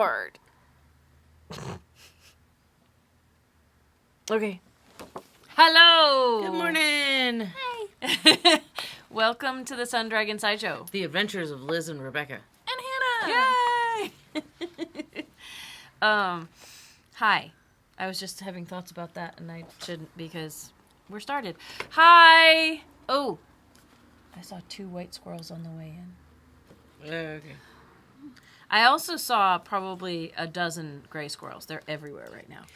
Word. Okay. Hello. Good morning. Hi. Welcome to the Sun Dragon Sideshow. The Adventures of Liz and Rebecca. And Hannah. Yay. Hi. I was just having thoughts about that, and I shouldn't because we're started. Hi. Oh, I saw 2 white squirrels on the way in. Okay. I also saw probably a dozen gray squirrels. They're everywhere right now.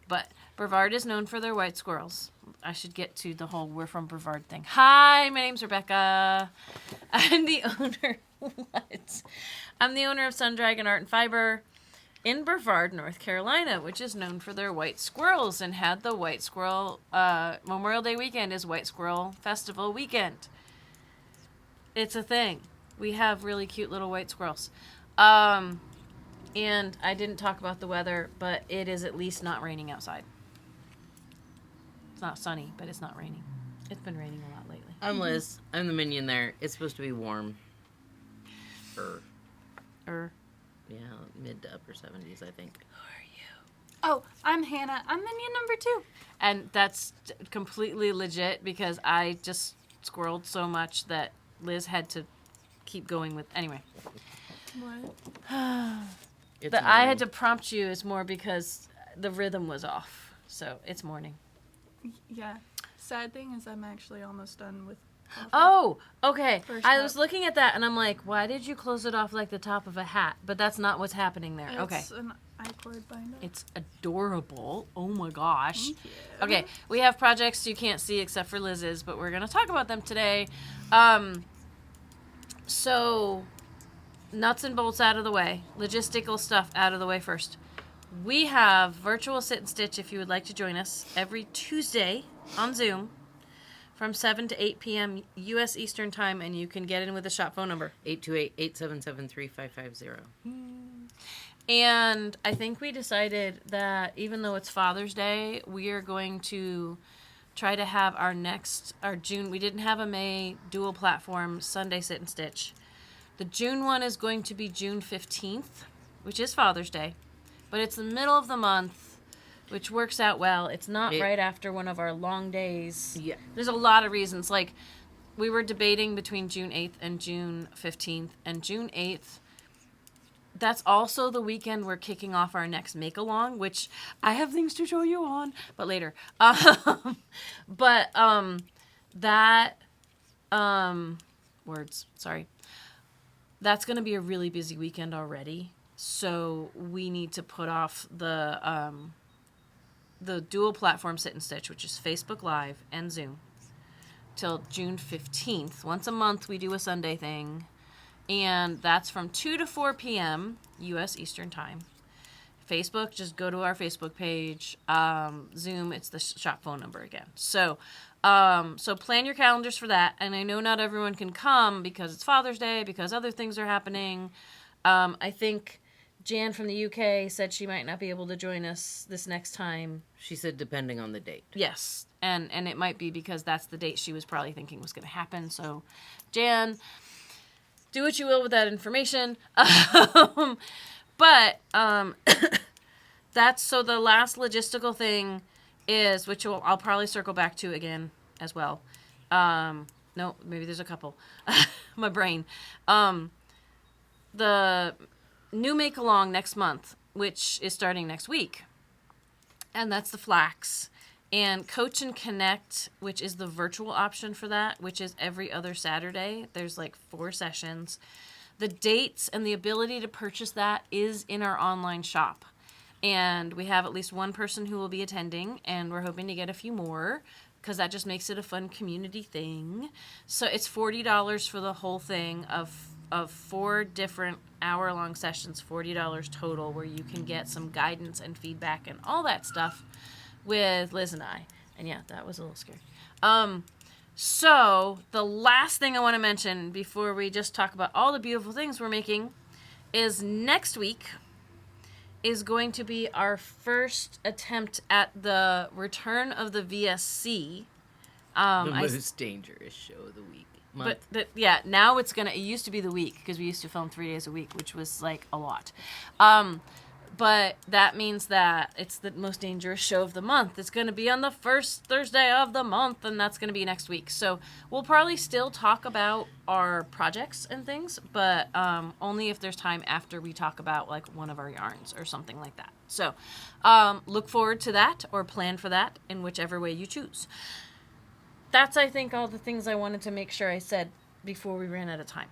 But Brevard is known for their white squirrels. I should get to the whole we're from Brevard thing. Hi, my name's Rebecca. I'm the owner. What? I'm the owner of Sun Dragon Art and Fiber in Brevard, North Carolina, which is known for their white squirrels and had the White Squirrel Memorial Day weekend is White Squirrel Festival weekend. It's a thing. We have really cute little white squirrels. And I didn't talk about the weather, but it is at least not raining outside. It's not sunny, but it's not raining. It's been raining a lot lately. I'm Liz. I'm the minion there. It's supposed to be warm. Yeah, mid to upper 70s, I think. Who are you? Oh, I'm Hannah. I'm minion number 2. And that's completely legit because I just squirreled so much that Liz had to keep going with... Anyway. What? I had to prompt you is more because the rhythm was off. So it's morning. Yeah. Sad thing is I'm actually almost done with coffee. Oh, okay. First I up. was looking at that and I'm like, why did you close it off like the top of a hat? But that's not what's happening there. Okay. It's an I-cord binder. It's adorable. Oh my gosh. Thank you. Okay, we have projects you can't see except for Liz's, but we're going to talk about them today. So, nuts and bolts out of the way. Logistical stuff out of the way first. We have virtual sit and stitch if you would like to join us every Tuesday on Zoom from 7 to 8 p.m. U.S. Eastern Time, and you can get in with the shop phone number. 828-877-3550. And I think we decided that even though it's Father's Day, we are going to try to have our June, we didn't have a May dual platform Sunday sit and stitch. The June one is going to be June 15th, which is Father's Day, but it's the middle of the month, which works out well. It's not right after one of our long days. Yeah. There's a lot of reasons. Like, we were debating between June 8th and June 15th, and June 8th, that's also the weekend we're kicking off our next make-along, which I have things to show you on, but later. That's going to be a really busy weekend already, so we need to put off the dual platform sit and stitch, which is Facebook Live and Zoom, till June 15th. Once a month, we do a Sunday thing. And that's from 2 to 4 p.m. U.S. Eastern Time. Facebook, just go to our Facebook page. Zoom, it's the shop phone number again. So plan your calendars for that. And I know not everyone can come because it's Father's Day, because other things are happening. I think Jan from the UK said she might not be able to join us this next time. She said depending on the date. Yes, and it might be because that's the date she was probably thinking was going to happen. So, Jan... do what you will with that information. But that's so the last logistical thing is, which I'll probably circle back to again as well. No, maybe there's a couple. My brain. The new make-along next month, which is starting next week. And that's the Flax. And Coach and Connect, which is the virtual option for that, which is every other Saturday. There's like 4 sessions. The dates and the ability to purchase that is in our online shop. And we have at least one person who will be attending, and we're hoping to get a few more because that just makes it a fun community thing. So it's $40 for the whole thing of 4 different hour-long sessions, $40 total, where you can get some guidance and feedback and all that stuff with Liz and I. And yeah, that was a little scary. So the last thing I want to mention before we just talk about all the beautiful things we're making is next week is going to be our first attempt at the return of the VSC. The most dangerous show of the week. month. Now it used to be the week, because we used to film 3 days a week, which was like a lot. But that means that it's the most dangerous show of the month. It's going to be on the first Thursday of the month, and that's going to be next week. So we'll probably still talk about our projects and things, but only if there's time after we talk about like one of our yarns or something like that. So look forward to that, or plan for that in whichever way you choose. That's, I think, all the things I wanted to make sure I said before we ran out of time.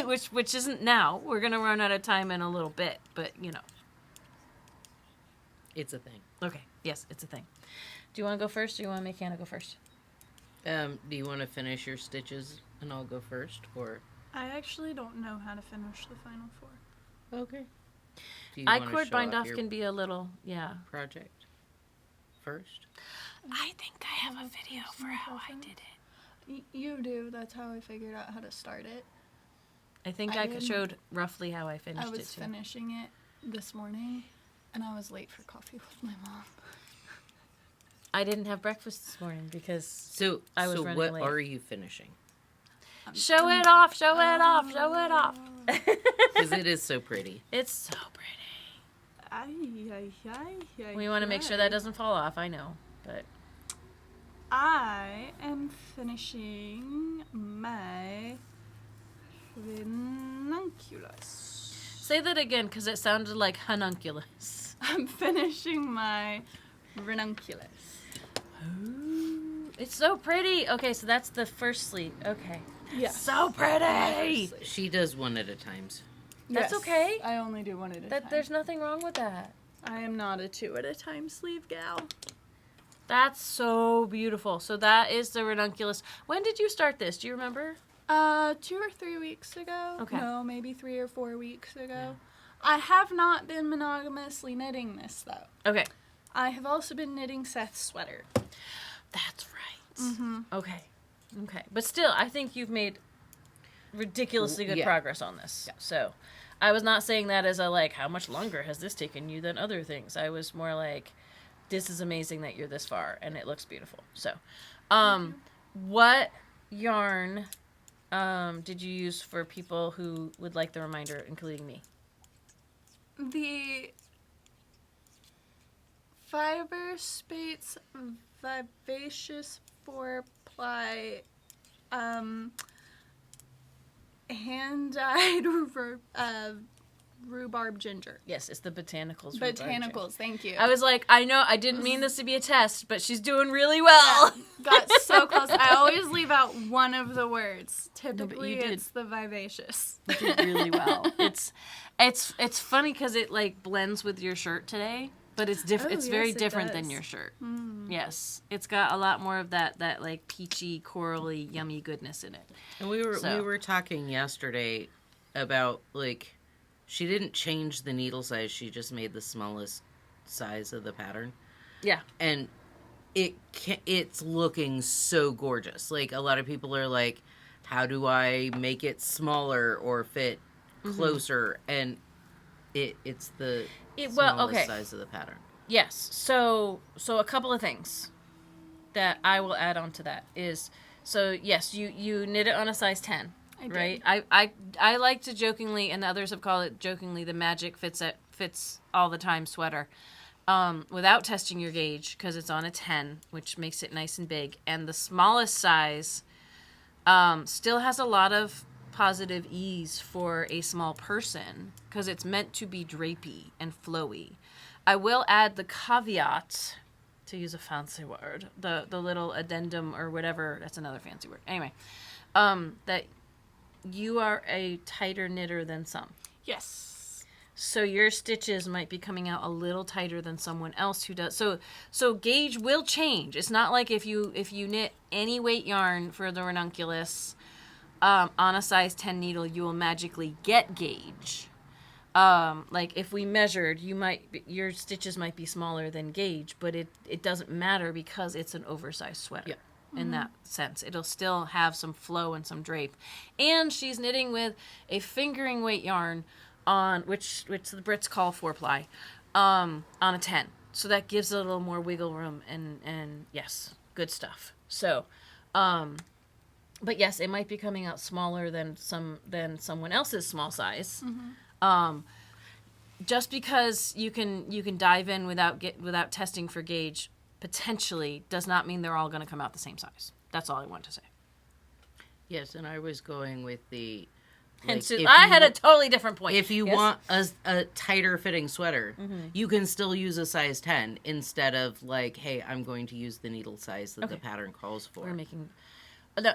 which isn't now. We're going to run out of time in a little bit, but you know. It's a thing. Okay. Yes, it's a thing. Do you want to go first, or do you want to make Hannah go first? Do you want to finish your stitches and I'll go first, or? I actually don't know how to finish the final 4. Okay. Do you I-cord wanna show bind off off your can be a little, project first? I think I have a video for how I did it. You do. That's how I figured out how to start it. I think I I didn't- showed roughly how I finished I was it too. finishing it this morning, and I was late for coffee with my mom. I didn't have breakfast this morning because So, I was running what late. are you finishing? show it off, show it off, show it off. Because it is so pretty. It's so pretty. We want to make sure that doesn't fall off. I know, but I am finishing my Ranunculus. say that again because it sounded like Ranunculus. I'm finishing my Ranunculus. It's so pretty. Okay, so that's the first sleeve. Okay. Yes. So pretty. She does one at a time. That's okay. I only do one at a time. There's nothing wrong with that. I am not a 2 at a time sleeve gal. That's so beautiful. So that is the Ranunculus. When did you start this? Do you remember? 2 or 3 weeks ago. Okay. No, maybe 3 or 4 weeks ago. I have not been monogamously knitting this though. Okay. I have also been knitting Seth's sweater. That's right. Mm-hmm. Okay. Okay. But still, I think you've made ridiculously good Yeah. progress on this. Yeah. So I was not saying that as a like, how much longer has this taken you than other things? I was more like, this is amazing that you're this far and it looks beautiful. So, what yarn did you use for people who would like the reminder, including me? The Fiber Spates Vivacious 4-ply hand-dyed rhubarb ginger. Yes, it's the botanicals. rhubarb ginger. Botanicals, thank you. I was like, I know, I didn't mean this to be a test, but she's doing really well. Got so close. I always leave out one of the words. Typically, you did. it's the vivacious. You did really well. It's funny because it like blends with your shirt today, but it's different. Oh, It's very yes, it different than does. your shirt. Yes, it's got a lot more of that like peachy, corally, yummy goodness in it. And we So. were talking yesterday about, like, she didn't change the needle size. She just made the smallest size of the pattern. Yeah. And it's looking so gorgeous. Like, a lot of people are like, how do I make it smaller or fit closer? And it's the smallest size of the pattern. Yes. So a couple of things that I will add on to that is, so yes, you knit it on a size 10, I did. right? I like to jokingly, and others have called it jokingly, the magic fits all the time sweater, without testing your gauge, because it's on a 10, which makes it nice and big. And the smallest size still has a lot of positive ease for a small person, because it's meant to be drapey and flowy. I will add the caveat, to use a fancy word, the little addendum or whatever, that's another fancy word. Anyway, that you are a tighter knitter than some. Yes. So your stitches might be coming out a little tighter than someone else who does. So gauge will change. It's not like if you knit any weight yarn for the Ranunculus on a size 10 needle, you will magically get gauge. Like if we measured, your stitches might be smaller than gauge, but it doesn't matter because it's an oversized sweater. Yeah. In that sense, it'll still have some flow and some drape. And she's knitting with a fingering weight yarn on which the Brits call 4-ply, on a 10. So that gives it a little more wiggle room and yes, good stuff. So, But yes, it might be coming out smaller than someone else's small size. Just because you can dive in without testing for gauge potentially does not mean they're all going to come out the same size. That's all I want to say. Yes, and I was going with the. And Like, so if I you had a wa- totally different point. If you Yes? want a tighter fitting sweater, you can still use a size 10 instead of like, hey, I'm going to use the needle size that the pattern calls for. we're making.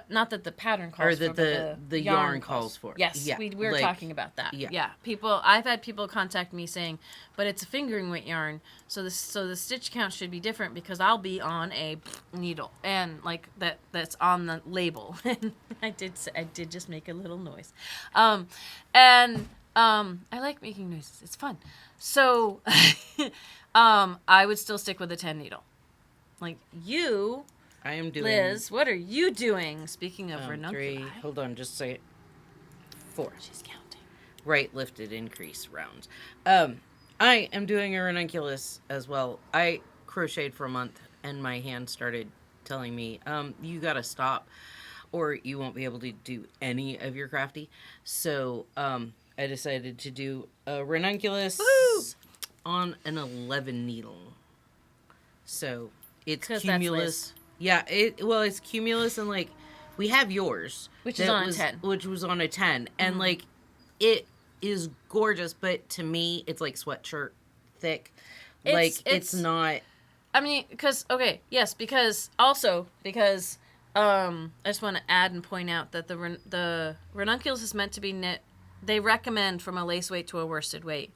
Not that the pattern calls Or for, that but the yarn calls for. Yes, Yeah, we were like- talking about that. yeah. I've had people contact me saying, but it's a fingering weight yarn, so the stitch count should be different because I'll be on a needle and like that's on the label. And I did just make a little noise, I like making noises. It's fun. So, I would still stick with a 10 needle. Like you. I am doing Liz, what are you doing? Speaking of 3. ranunculi. Hold on, just a second. 4. She's counting. Right, lifted, increase rounds. I am doing a ranunculus as well. I crocheted for a month, and my hand started telling me, you gotta stop, or you won't be able to do any of your crafty. So, I decided to do a ranunculus on an 11 needle. So, it's 'Cause that's cumulus. Liz. Yeah, it's cumulus, and like, we have yours. Which is on a 10. Which was on a 10. And like, it is gorgeous, but to me, it's like sweatshirt thick. It's not. I mean, because I just want to add and point out that the ranunculus is meant to be knit. They recommend from a lace weight to a worsted weight,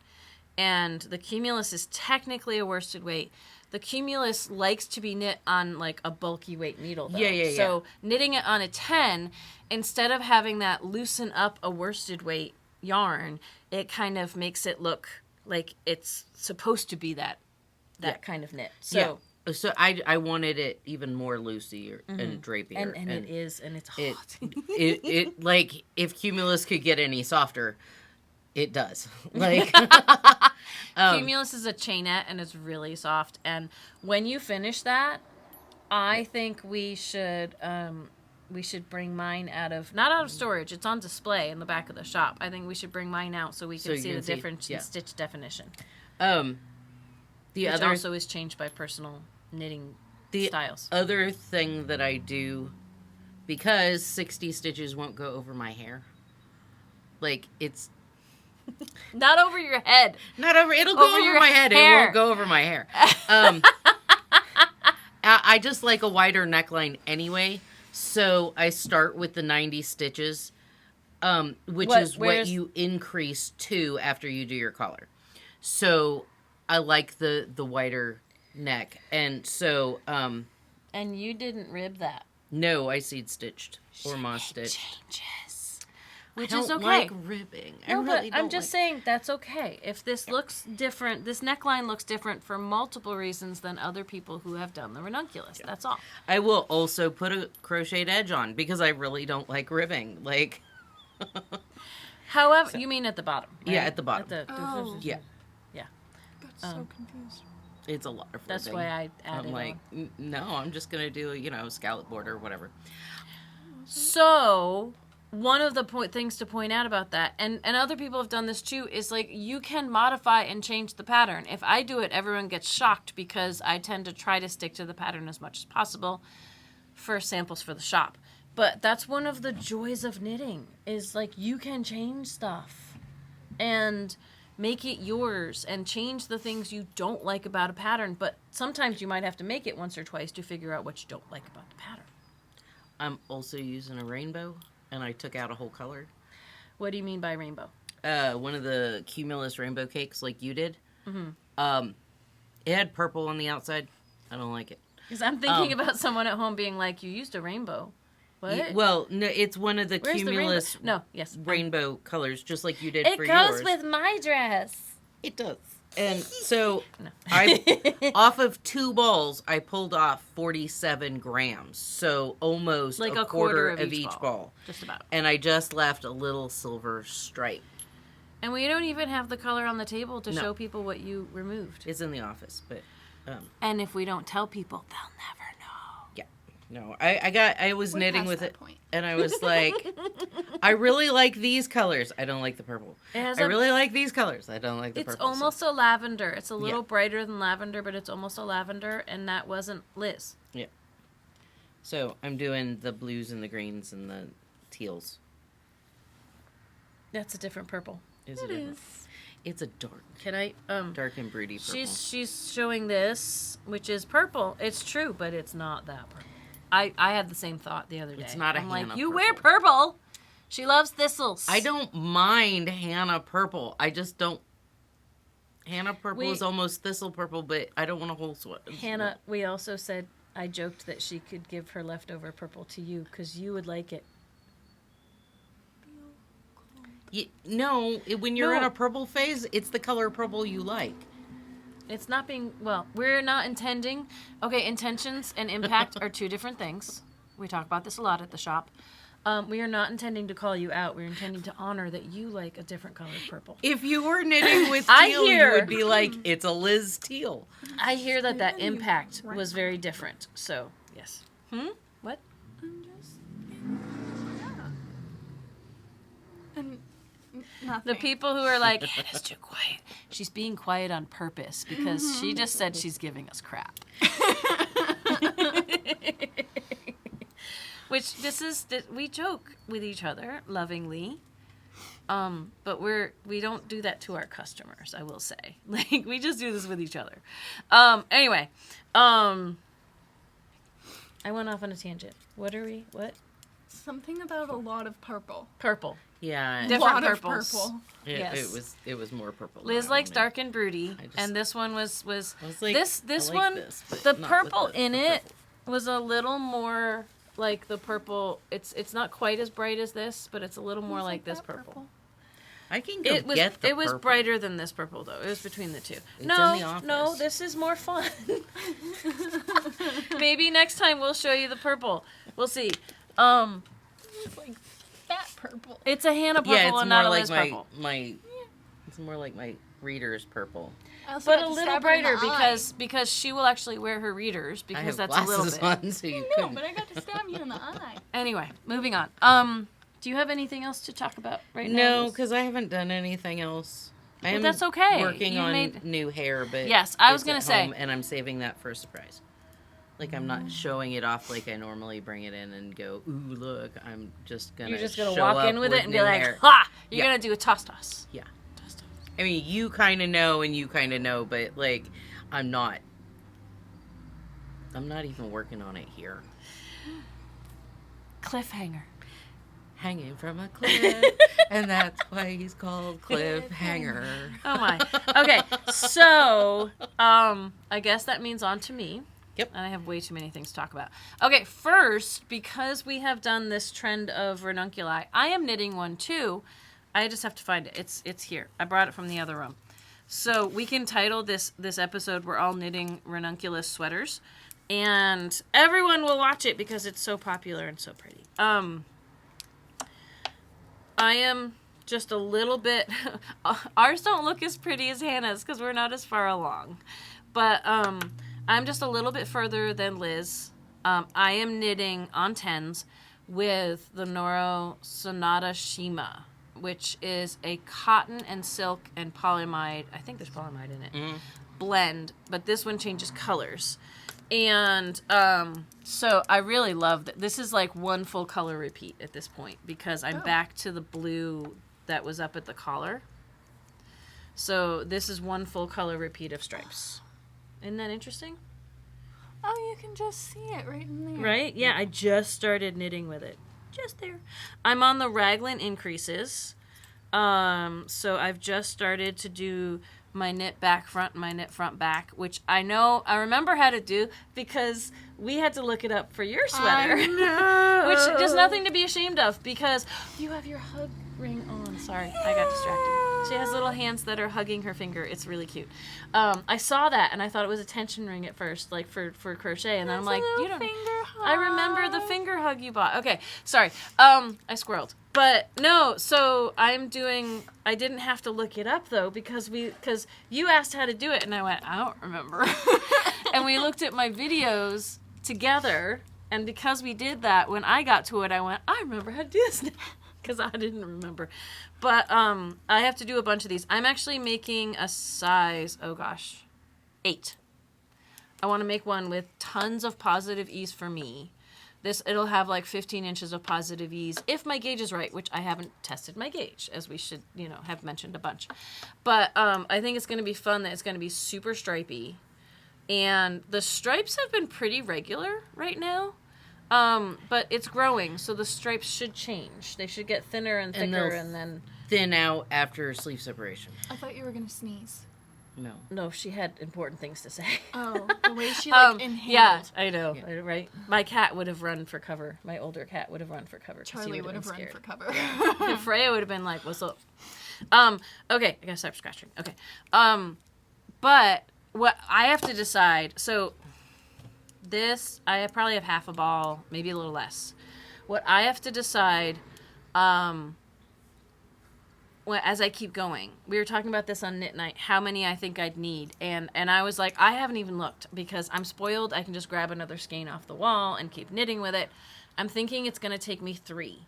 and the cumulus is technically a worsted weight. The cumulus likes to be knit on like a bulky weight needle, though. Yeah. So knitting it on a 10, instead of having that loosen up a worsted weight yarn, it kind of makes it look like it's supposed to be that kind of knit. So So I wanted it even more loosey and drapier. and it is, and it's hot. It like, if cumulus could get any softer, it does. Like, Cumulus is a chainette and it's really soft. And when you finish that, I think we should bring mine not out of storage. It's on display in the back of the shop. I think we should bring mine out so we can you see can the see- difference yeah. in stitch definition, the which other also is changed by personal knitting styles. other thing that I do, because 60 stitches won't go over my hair. Like, it's Not over your head. not over. It'll go Over over your my head. It hair. won't go over my hair. I just like a wider neckline anyway, so I start with the 90 stitches, which is what where's- you increase to after you do your collar. So I like the wider neck, and so And you didn't rib that. no, I seed stitched or moss stitched. Changes. Which I is don't okay. like ribbing. I No, really but I'm don't just like- saying that's okay. If this looks different, this neckline looks different for multiple reasons than other people who have done the ranunculus. That's all. I will also put a crocheted edge on because I really don't like ribbing. Like, However, you mean at the bottom? Yeah, right? at the bottom. Oh. yeah, Yeah. Got so confused. it's a lot of ribbing. That's why I added I'm like, on. No, I'm just gonna do scallop border or whatever. So, one of the things to point out about that, and other people have done this too, is like you can modify and change the pattern. If I do it, everyone gets shocked because I tend to try to stick to the pattern as much as possible for samples for the shop. But that's one of the joys of knitting, is like you can change stuff and make it yours and change the things you don't like about a pattern. But sometimes you might have to make it once or twice to figure out what you don't like about the pattern. I'm also using a rainbow, and I took out a whole color. What do you mean by rainbow? One of the cumulus rainbow cakes, like you did. Mm-hmm. It had purple on the outside. I don't like it. Because I'm thinking about someone at home being like, you used a rainbow. What? Well, no, it's one of the Where's cumulus the rainbow? No, yes. rainbow colors, just like you did It for goes yours. with my dress. It does. And so I, off of 2 balls, I pulled off 47 grams. So almost Like a quarter of each ball. ball. Just about. And I just left a little silver stripe. And we don't even have the color on the table to No. show people what you removed. It's in the office, but And if we don't tell people, they'll never know. No, I was We're knitting past with that it, point. and I was like, I really like these colors. I don't like the purple. I really like these colors. I don't like the It's purple. almost a lavender. It's a little Yeah. brighter than lavender, but it's almost a lavender, and that wasn't Liz. Yeah. So I'm doing the blues and the greens and the teals. That's a different purple. Is It it? Different? is. It's a dark Can I dark and broody purple. She's showing this, which is purple. It's true, but it's not that purple. I had the same thought the other day. It's not a I'm like, Hannah you purple. wear purple. She loves thistles. I don't mind Hannah purple. I just don't. Hannah purple is almost thistle purple, but I don't want a whole sweat. Hannah, we also said, I joked that she could give her leftover purple to you because you would like it. No, when you're No. in a purple phase, it's the color purple you like. It's not being, well, we're not intending. Okay, intentions and impact are two different things. We talk about this a lot at the shop. We are not intending to call you out. We're intending to honor that you like a different color of purple. If you were knitting with teal, I you hear- would be like, it's a Liz teal. I hear that Maybe impact right was very different. So, yes. What? I'm just, yeah. And nothing. The people who are like, Hannah's too quiet. She's being quiet on purpose because she just said she's giving us crap. Which we joke with each other lovingly, but we don't do that to our customers. I will say, like we just do this with each other. Anyway, I went off on a tangent. What? Something about a lot of purple. Purple. Yeah, Different lot purples. of purple. Yes. it was more purple. Liz than likes I dark and broody, I just- and this one was I was like, this I like one. this, but The not with purple the in it purple. was a little more like the purple. It's not quite as bright as this, but it's a little more It's like this that purple. I can go It was get the it was purple. brighter than this purple though. It was between the two. in No, the office. no, this is more fun. Maybe next time we'll show you the purple. We'll see. It's like fat purple. It's a Hannah purple Yeah, it's and not more a like Liz my purple. It's more like my reader's purple. I also But got a to little stab her in brighter the eye. because she will actually wear her readers I because have that's a little glasses bit. on, so you No, couldn't. but I got to stab you in the eye. Anyway, moving on. Do you have anything else to talk about right now? No, Liz? because I haven't done anything else. I Well, am that's okay. working You on made- new hair, but Yes, I was it's gonna at say. home, and I'm saving that for a surprise. Like I'm not showing it off like I normally bring it in and go, ooh, look. I'm just gonna. You're just gonna show walk up in with it and be new like, hair. ha! You're Yeah. gonna do a toss. Yeah. I mean, you kind of know, and you kind of know, but like, I'm not even working on it here. Cliffhanger. Hanging from a cliff, and that's why he's called Cliffhanger. Oh my. Okay, so I guess that means on to me. Yep. And I have way too many things to talk about. Okay, first, because we have done this trend of ranunculi, I am knitting one too. I just have to find it. It's here. I brought it from the other room. So we can title this episode "We're All Knitting Ranunculus Sweaters," and everyone will watch it because it's so popular and so pretty. I am just a little bit. Ours don't look as pretty as Hannah's because we're not as far along, but I'm just a little bit further than Liz. I am knitting on tens with the Noro Sonata Shima, which is a cotton and silk and polyamide. I think there's polyamide in it. Blend, but this one changes colors. And so I really love that. This is like one full color repeat at this point because I'm back to the blue that was up at the collar. So this is one full color repeat of stripes. Isn't that interesting? Oh, you can just see it right in there. Right? Yeah, I just started knitting with it. Just there. I'm on the raglan increases. So I've just started to do my knit back front and my knit front back, which I remember how to do because we had to look it up for your sweater. I know. Which there's nothing to be ashamed of because you have your hug ring on. Sorry, I got distracted. She has little hands that are hugging her finger. It's really cute. I saw that and I thought it was a tension ring at first, like for crochet, and then I'm like, you don't. I remember the finger hug you bought. Okay, sorry. I squirreled. But no, so I didn't have to look it up though because you asked how to do it and I went, I don't remember. And we looked at my videos together And because we did that, when I got to it, I went, I remember how to do this now. Because I didn't remember. But I have to do a bunch of these. I'm actually making a size, 8. I want to make one with tons of positive ease for me. It'll have like 15 inches of positive ease if my gauge is right, which I haven't tested my gauge, as we should, have mentioned a bunch. But I think it's going to be fun that it's going to be super stripy. And the stripes have been pretty regular right now. But it's growing, so the stripes should change. They should get thinner and thicker and then... thin out after sleeve separation. I thought you were going to sneeze. No, she had important things to say. Oh, the way she inhaled. Yeah, I know, right? My cat would have run for cover. My older cat would have run for cover. Charlie would have run for cover. And Freya would have been like, what's up? Okay, I gotta stop scratching. Okay. But what I have to decide, so this, I probably have half a ball, maybe a little less. What I have to decide, as I keep going, we were talking about this on knit night, how many I think I'd need, and I was like, I haven't even looked because I'm spoiled. I can just grab another skein off the wall and keep knitting with it. I'm thinking it's going to take me 3,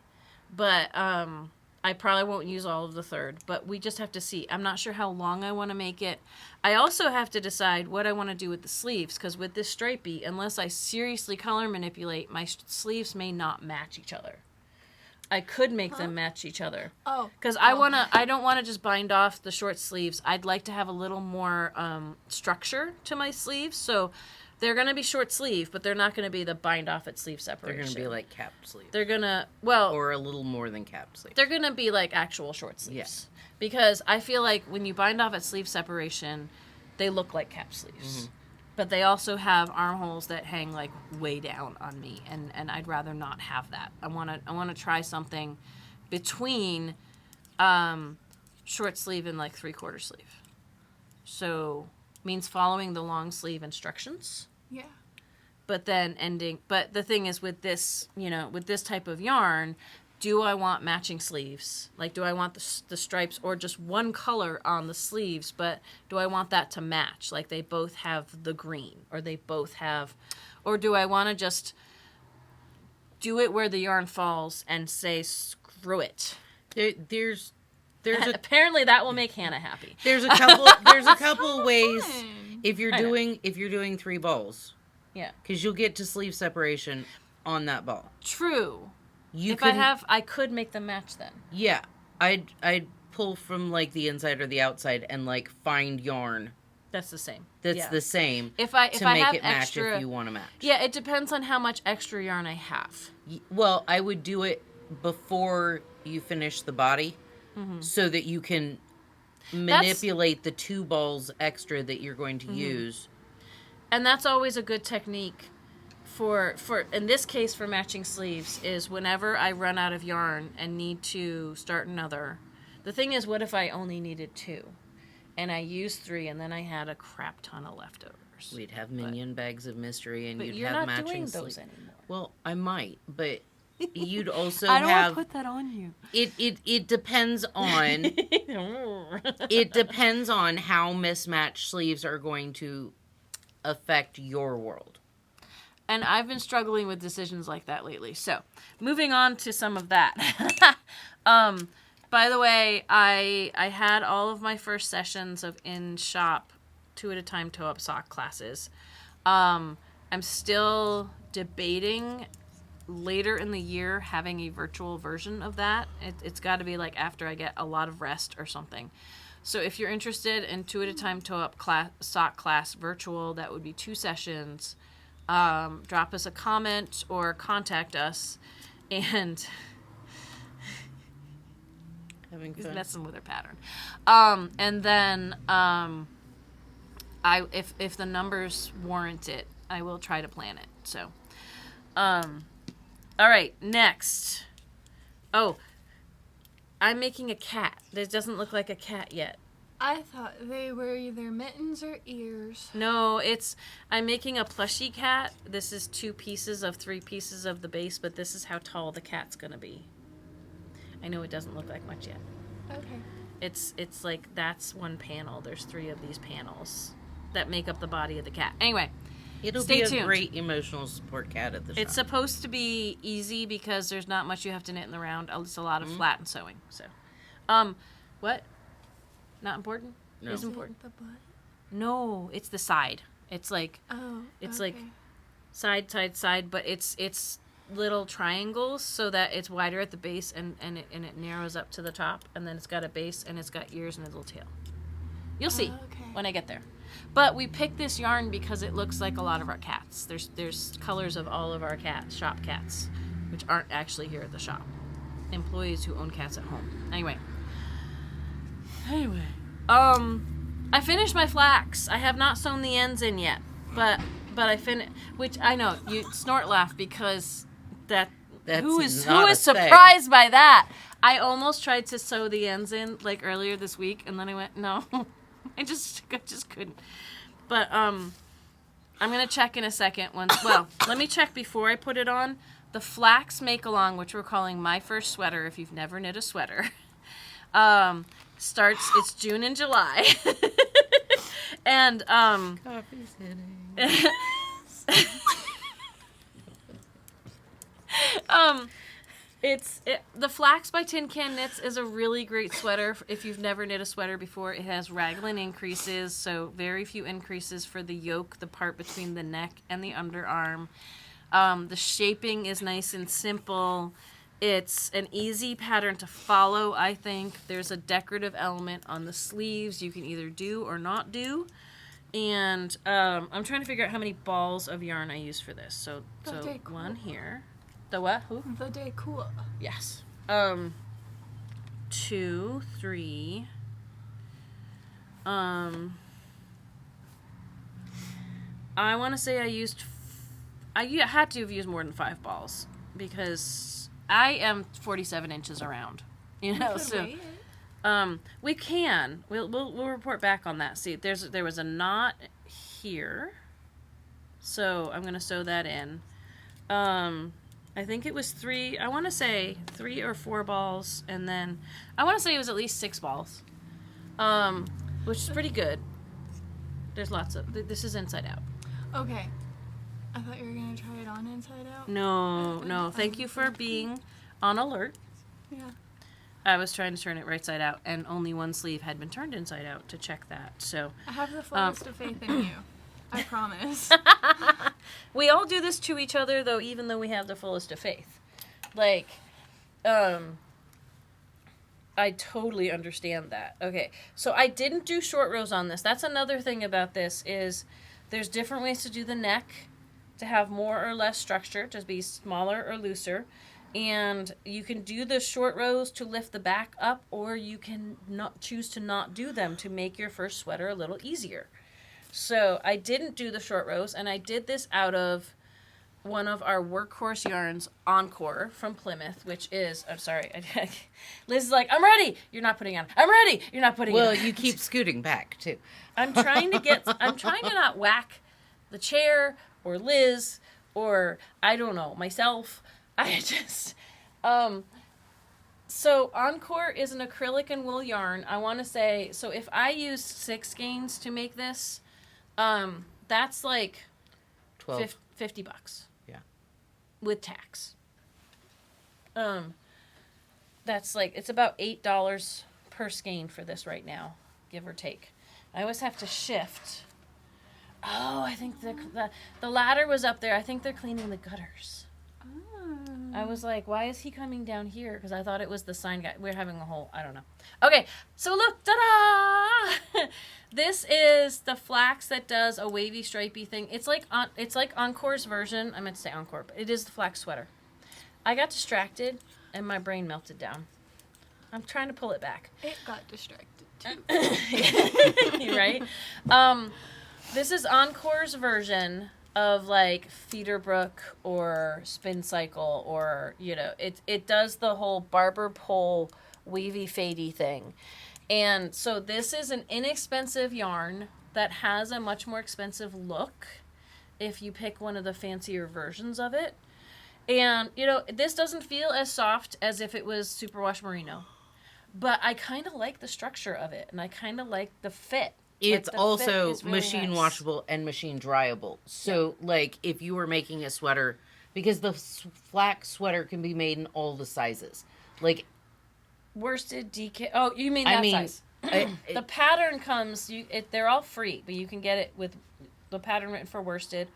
but I probably won't use all of the third, but we just have to see. I'm not sure how long I want to make it. I also have to decide what I want to do with the sleeves, because with this stripey, unless I seriously color manipulate, my sleeves may not match each other. I could make them match each other. Oh. Because I don't want to just bind off the short sleeves. I'd like to have a little more structure to my sleeves. So they're going to be short sleeve, but they're not going to be the bind off at sleeve separation. They're going to be like capped sleeves. They're going to, or a little more than capped sleeves. They're going to be like actual short sleeves. Yes. Because I feel like when you bind off at sleeve separation, they look like cap sleeves. Mm-hmm. But they also have armholes that hang like way down on me, and I'd rather not have that. I want to try something between short sleeve and like 3/4 sleeve. So means following the long sleeve instructions. Yeah. But then ending. But the thing is with this, with this type of yarn, do I want matching sleeves? Like, do I want the stripes or just one color on the sleeves, but do I want that to match? Like, they both have the green, or they both have... Or do I want to just do it where the yarn falls and say, screw it? There's Apparently that will make Hannah happy. There's a couple ways if you're doing 3 balls. Yeah. Because you'll get to sleeve separation on that ball. True. I could make them match then. Yeah. I'd pull from like the inside or the outside and like find yarn. That's the same. That's the same. If I make have it match extra, if you want to match. Yeah, it depends on how much extra yarn I have. Well, I would do it before you finish the body, so that you can manipulate the 2 balls extra that you're going to use. And that's always a good technique. For in this case for matching sleeves is whenever I run out of yarn and need to start another. The thing is, what if I only needed 2 and I used 3 and then I had a crap ton of leftovers? We'd have minion bags of mystery and you'd you're have not matching doing sleeves. those anymore. Well, I might, but you'd also I don't have... want to put that on you. It depends on... it depends on how mismatched sleeves are going to affect your world. And I've been struggling with decisions like that lately. So, moving on to some of that. By the way, I had all of my first sessions of in-shop 2 at a time toe-up sock classes. I'm still debating later in the year having a virtual version of that. It's got to be like after I get a lot of rest or something. So if you're interested in 2 at a time toe-up sock class virtual, that would be 2 sessions. Drop us a comment or contact us, and Having he's fun. messing with her pattern. And then if the numbers warrant it, I will try to plan it. So, all right, next. Oh, I'm making a cat. This doesn't look like a cat yet. I thought they were either mittens or ears. No, I'm making a plushie cat. This is 2 pieces of 3 pieces of the base, but this is how tall the cat's gonna be. I know it doesn't look like much yet. Okay. It's like that's one panel. There's 3 of these panels that make up the body of the cat. Anyway, It'll Stay be a tuned. great emotional support cat at the shop. It's supposed to be easy because there's not much you have to knit in the round. It's a lot of flat and sewing. So, what? Not important? No. Is Is it important? the butt? No, it's the side. It's like Oh, It's okay. like side, but it's little triangles so that it's wider at the base and it narrows up to the top, and then it's got a base and it's got ears and a little tail. You'll see okay. when I get there. But we picked this yarn because it looks like a lot of our cats. There's colors of all of our shop cats, which aren't actually here at the shop. Employees who own cats at home. Anyway, I finished my flax. I have not sewn the ends in yet, but I finished. Which I know you snort laugh because That's who is not a thing. surprised by that? I almost tried to sew the ends in like earlier this week, and then I went no, I just couldn't. But I'm gonna check in a second. Well, let me check before I put it on. The flax make along, which we're calling my first sweater. If you've never knit a sweater, starts. It's June and July, and Coffee's hitting. The Flax by Tin Can Knits is a really great sweater. If you've never knit a sweater before, it has raglan increases, so very few increases for the yoke, the part between the neck and the underarm. The shaping is nice and simple. It's an easy pattern to follow, I think. There's a decorative element on the sleeves you can either do or not do. And I'm trying to figure out how many balls of yarn I use for this. So Okay, cool. one here. The what? Who? The decor. Yes. 2, 3. I want to say I had to have used more than 5 balls because I am 47 inches around. You know, Could so weigh it. we can. We'll report back on that. See, there was a knot here, so I'm gonna sew that in. I think it was 3. I want to say 3 or 4 balls, and then I want to say it was at least 6 balls, which is pretty good. There's lots of. This is inside out. Okay. I thought you were gonna try it on inside out. No. Thank you for being on alert. Yeah. I was trying to turn it right side out, and only one sleeve had been turned inside out to check that. So I have the fullest of faith in you. I promise. we all do this to each other, though, even though we have the fullest of faith. Like, I totally understand that. Okay, so I didn't do short rows on this. That's another thing about this is there's different ways to do the neck to have more or less structure, to be smaller or looser. And you can do the short rows to lift the back up, or you can not choose to not do them to make your first sweater a little easier. So I didn't do the short rows, and I did this out of one of our workhorse yarns, Encore, from Plymouth, which is, I'm sorry, Liz is like, I'm ready. You're not putting it on. I'm ready. You're not putting it on. Well, you keep scooting back, too. I'm trying to not whack the chair or Liz or, I don't know, myself. I just, so Encore is an acrylic and wool yarn. I want to say, so if I used 6 skeins to make this, that's like 12. $50. Yeah. With tax. That's like, it's about $8 per skein for this right now, give or take. I always have to shift. Oh, I think the ladder was up there. I think they're cleaning the gutters. I was like, why is he coming down here? Because I thought it was the sign guy. We're having a whole, I don't know. Okay, so look, ta-da! This is the flax that does a wavy, stripy thing. It's like Encore's version. I meant to say Encore, but it is the flax sweater. I got distracted, and my brain melted down. I'm trying to pull it back. It got distracted too. Right? This is Encore's version of like Feederbrook or Spin Cycle, or it does the whole barber pole weavy fadey thing. And so this is an inexpensive yarn that has a much more expensive look if you pick one of the fancier versions of it. And this doesn't feel as soft as if it was superwash merino, but I kind of like the structure of it, and I kind of like the fit. It's the fit also is really machine nice. washable and machine dryable. So, like, if you were making a sweater, because the flax sweater can be made in all the sizes. Like, Worsted, DK. Oh, you mean I that mean, size? The pattern comes. They're all free, but you can get it with the pattern written for worsted,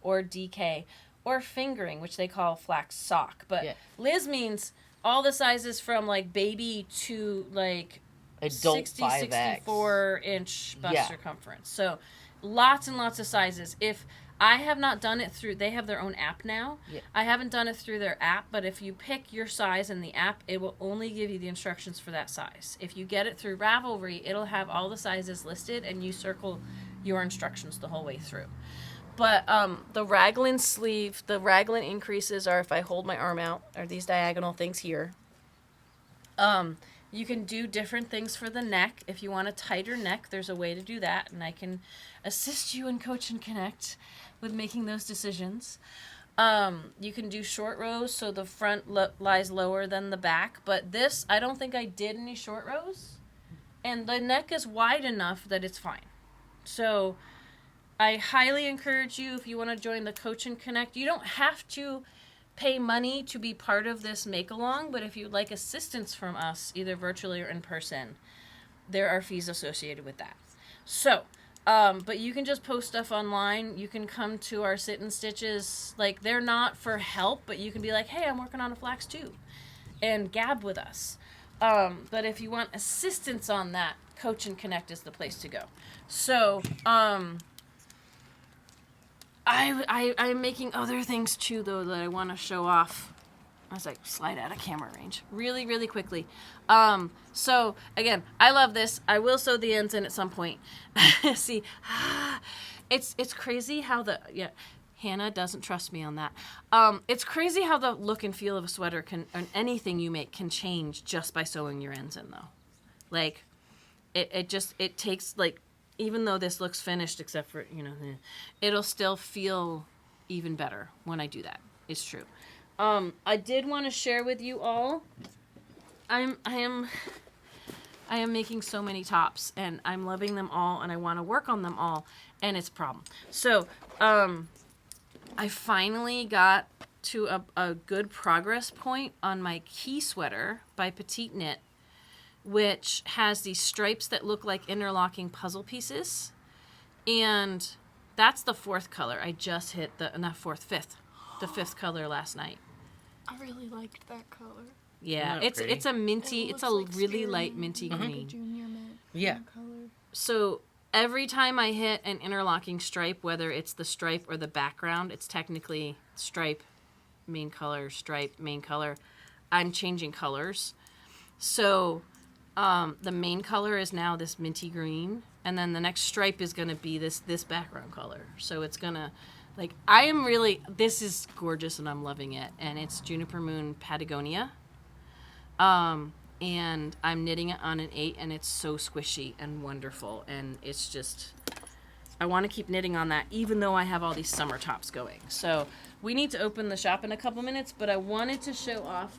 or DK, or fingering, which they call flax sock. But Yeah. Liz means all the sizes from like baby to like adult 60, 5X. 64-inch bust Yeah. circumference. So lots and lots of sizes. If I have not done it through, they have their own app now. Yeah. I haven't done it through their app, but if you pick your size in the app, it will only give you the instructions for that size. If you get it through Ravelry, it'll have all the sizes listed, and you circle your instructions the whole way through. But the raglan sleeve, the raglan increases are if I hold my arm out, are these diagonal things here. You can do different things for the neck. If you want a tighter neck, there's a way to do that, and I can assist you and coach and connect with making those decisions. You can do short rows, so the front lies lower than the back. But this, I don't think I did any short rows. And the neck is wide enough that it's fine. So I highly encourage you, if you want to join the Coach and Connect, you don't have to pay money to be part of this make-along, but if you'd like assistance from us, either virtually or in person, there are fees associated with that. So, but you can just post stuff online. You can come to our sit and stitches. Like, they're not for help, but you can be like, hey, I'm working on a flax too, and gab with us. But if you want assistance on that, Coach and Connect is the place to go. So, I'm making other things too, though, that I want to show off as I slide out of camera range really, really quickly. So again, I love this. I will sew the ends in at some point. See, it's crazy how Hannah doesn't trust me on that. It's crazy how the look and feel of a sweater or anything you make can change just by sewing your ends in, though. Like, it takes, like, even though this looks finished, except for, it'll still feel even better when I do that. It's true. I did want to share with you all, I am making so many tops, and I'm loving them all, and I want to work on them all, and it's a problem. So, I finally got to a good progress point on my key sweater by Petite Knit, which has these stripes that look like interlocking puzzle pieces. And that's the fourth color. I just hit the fifth color last night. I really liked that color. Yeah, Isn't that it's a minty, It it's a looks like really light spearmint, minty like a green. junior mint Yeah. color. So every time I hit an interlocking stripe, whether it's the stripe or the background, it's technically stripe, main color, stripe, main color. I'm changing colors. So the main color is now this minty green, and then the next stripe is going to be this background color. So it's going to, like, this is gorgeous, and I'm loving it. And it's Juniper Moon Patagonia. And I'm knitting it on an 8, and it's so squishy and wonderful. And it's just, I want to keep knitting on that, even though I have all these summer tops going. So we need to open the shop in a couple minutes, but I wanted to show off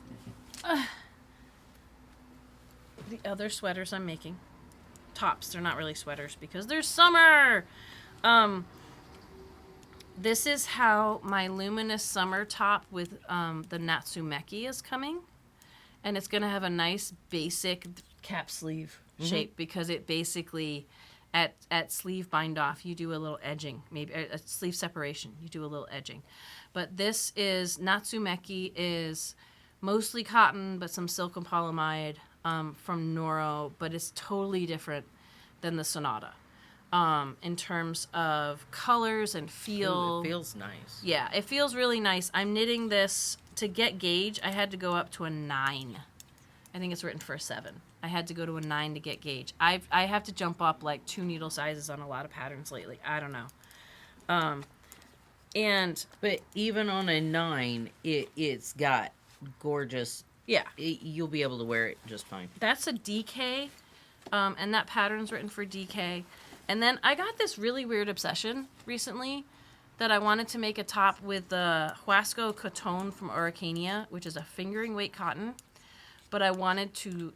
the other sweaters I'm making. Tops. They're not really sweaters because they're summer. This is how my luminous summer top with the Natsumeki is coming. And it's going to have a nice basic cap sleeve shape because it basically, at sleeve bind off, you do a little edging. Maybe a sleeve separation. You do a little edging. But this is, Natsumeki is mostly cotton, but some silk and polyamide from Noro, but it's totally different than the Sonata in terms of colors and feel. Ooh, it feels nice. Yeah, it feels really nice. I'm knitting this to get gauge. I had to go up to a 9. I think it's written for a 7. I had to go to a 9 to get gauge. I have to jump up like 2 needle sizes on a lot of patterns lately. I don't know. But even on a 9, it's got gorgeous. Yeah, You'll be able to wear it just fine. that's a DK, and that pattern's written for DK. And then I got this really weird obsession recently that I wanted to make a top with the Huasco Coton from Araucania, which is a fingering weight cotton, but I wanted to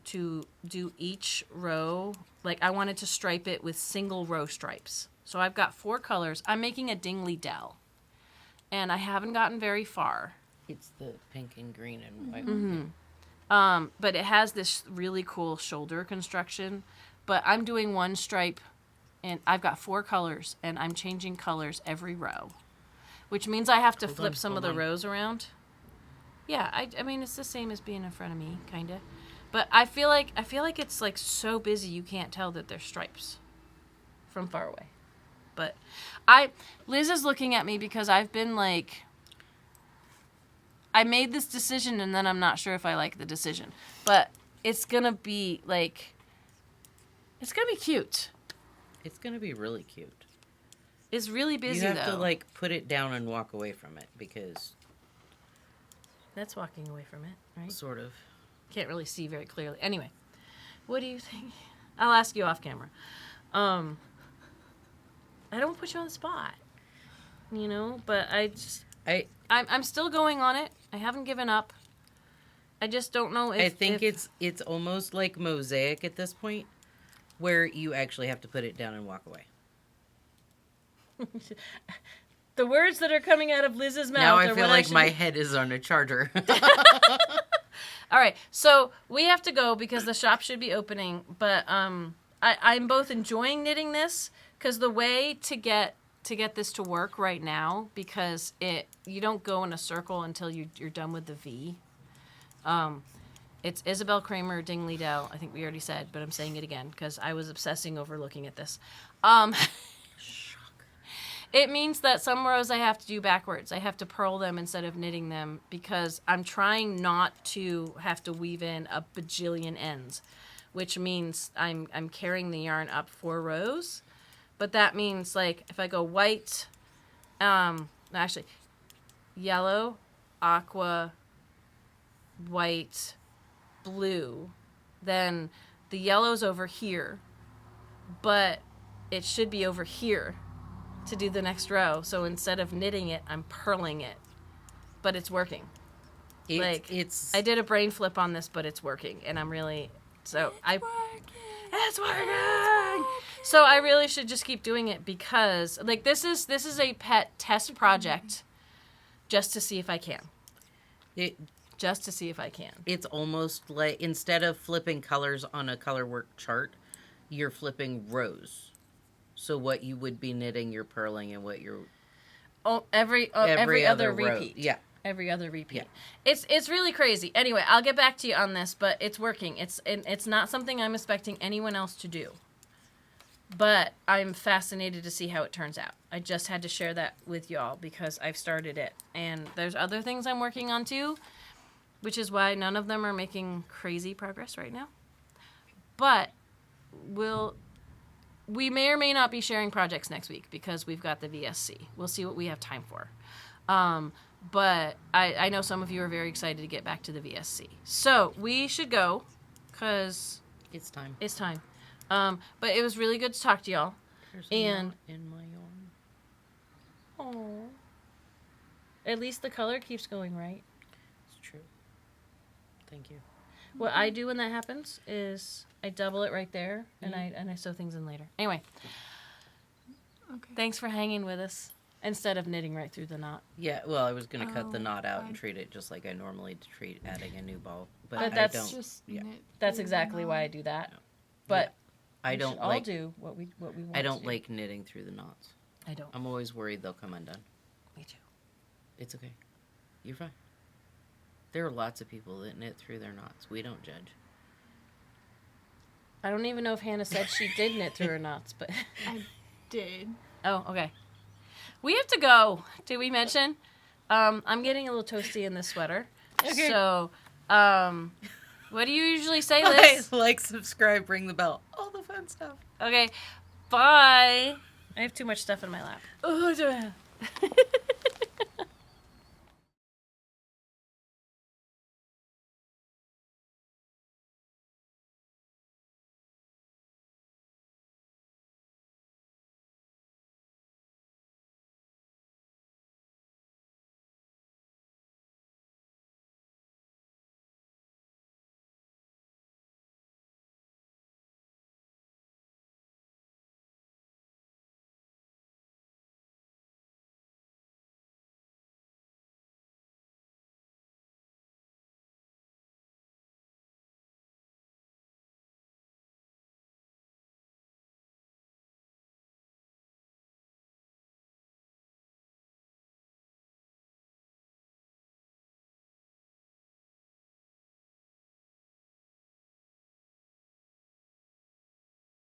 do each row, like I wanted to stripe it with single row stripes. So I've got 4 colors. I'm making a dingley dell, and I haven't gotten very far. It's the pink and green and white. But it has this really cool shoulder construction. But I'm doing one stripe, and I've got 4 colors, and I'm changing colors every row, which means I have to flip some of the rows around. Yeah, I mean it's the same as being in front of me, kind of. But I feel like it's like so busy you can't tell that they're stripes from far away. But Liz is looking at me because I've been like, I made this decision and then I'm not sure if I like the decision. But it's going to be like, it's going to be cute. It's going to be really cute. It's really busy, though. You have to, like, put it down and walk away from it because... That's walking away from it, right? Sort of. Can't really see very clearly. Anyway, what do you think? I'll ask you off camera. I don't put you on the spot, you know, but I'm still going on it. I haven't given up. I just don't know if... I think it's almost like mosaic at this point, where you actually have to put it down and walk away. The words that are coming out of Liz's mouth. Now I feel like my head is on a charger. All right, so we have to go because the shop should be opening. But I'm both enjoying knitting this because the way to get this to work right now, because you don't go in a circle until you're done with the V. It's Isabel Kramer Dingley Dell. I think we already said, but I'm saying it again because I was obsessing over looking at this. It means that some rows I have to do backwards. I have to purl them instead of knitting them because I'm trying not to have to weave in a bajillion ends, which means I'm carrying the yarn up 4 rows. But that means, like, if I go white, actually, yellow, aqua, white, blue, then the yellow's over here, but it should be over here to do the next row. So instead of knitting it, I'm purling it. But it's working. I did a brain flip on this, but it's working. And I'm really... It's working! So I really should just keep doing it because... Like, this is a pet test project just to see if I can. Just to see if I can. It's almost like, instead of flipping colors on a color work chart, you're flipping rows. So what you would be knitting, you're purling, and what you're... Every other repeat. Yeah. Every other repeat. Yeah. It's really crazy. Anyway, I'll get back to you on this, but it's working. It's not something I'm expecting anyone else to do. But I'm fascinated to see how it turns out. I just had to share that with y'all because I've started it. And there's other things I'm working on too, which is why none of them are making crazy progress right now. But we may or may not be sharing projects next week because we've got the VSC. We'll see what we have time for. But I know some of you are very excited to get back to the VSC. So we should go because it's time. It's time. But it was really good to talk to y'all. There's a knot in my yarn. Oh. At least the color keeps going right. It's true. Thank you. What I do when that happens is I double it right there and I sew things in later. Anyway. Okay. Thanks for hanging with us instead of knitting right through the knot. Yeah, well, I was going to cut the knot out and treat it just like I normally treat adding a new ball. But that's I don't. Just That's exactly why I do that. But I don't all like do what we want. I don't like knitting through the knots. I don't. I'm always worried they'll come undone. Me too. It's okay. You're fine. There are lots of people that knit through their knots. We don't judge. I don't even know if Hannah said she did knit through her knots, but I did. Oh, okay. We have to go. Did we mention? I'm getting a little toasty in this sweater. Okay. So, what do you usually say, Liz? Like, subscribe, ring the bell. All the fun stuff. Okay. Bye. I have too much stuff in my lap.